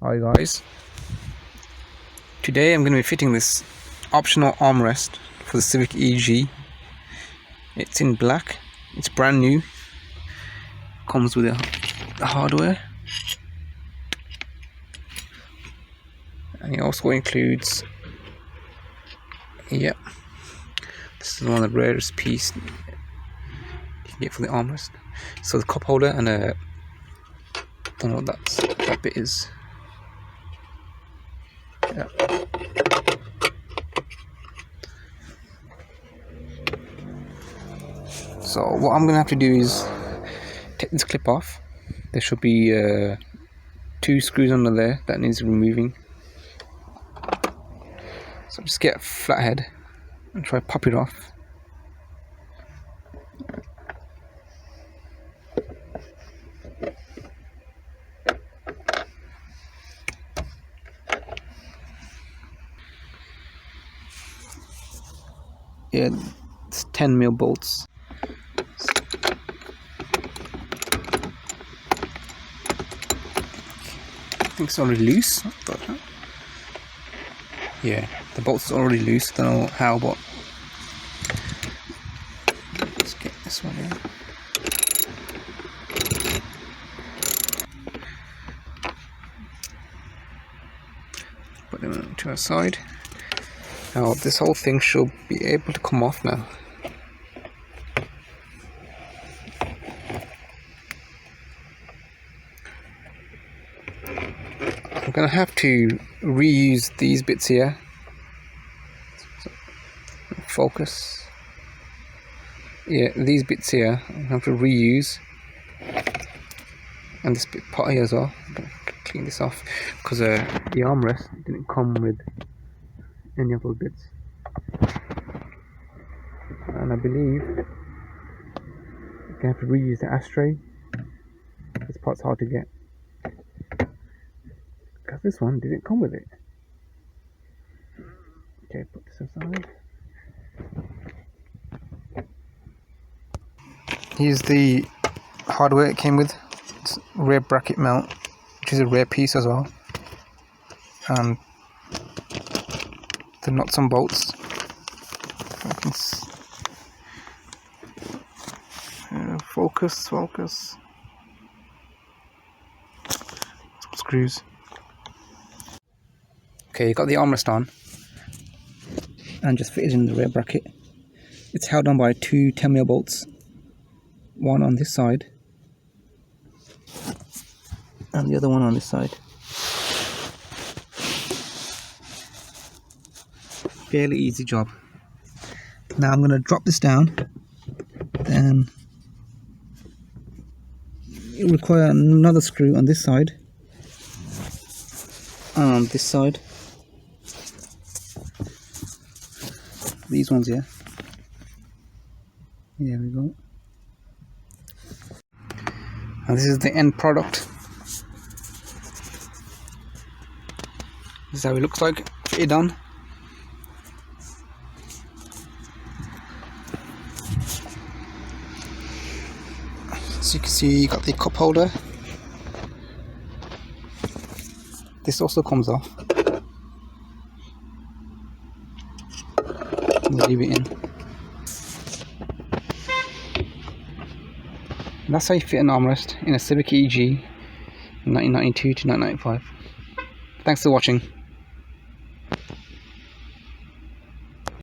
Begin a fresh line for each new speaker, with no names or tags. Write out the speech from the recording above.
Hi guys, today I'm going to be fitting this optional armrest for the Civic EG. It's in black, it's brand new, comes with the hardware, and it also includes, this is one of the rarest pieces you can get for the armrest. So the cup holder and a, I don't know what that bit is. Yeah. So what I'm gonna have to do is take this clip off. There should be 2 screws under there that needs removing. So just get a flathead and try to pop it off. Yeah, it's 10mm bolts. I think it's already loose. Yeah, the bolt's already loose. Don't know how, but let's get this one in. Put them to our side. Now this whole thing should be able to come off now. I'm gonna have to reuse these bits here. So, focus. Yeah, these bits here I have to reuse, and this bit part here as well. I'm gonna clean this off because the armrest didn't come with any of those bits, and I believe you have to reuse the ashtray. This part's hard to get because this one didn't come with it. Okay, put this aside. Here's the hardware it came with. It's rear bracket mount, which is a rare piece as well, and the nuts and bolts. Focus. Some screws. Okay, you got the armrest on and just fitted in the rear bracket. It's held on by 2 10mm bolts, one on this side and the other one on this side. Fairly easy job. Now I'm going to drop this down, then it'll require another screw on this side and on this side. These ones here. There we go. And this is the end product. This is how it looks like fitted on. So you can see you got the cup holder. This also comes off. Leave it in. And that's how you fit an armrest in a Civic EG 1992 to 1995. Thanks for watching.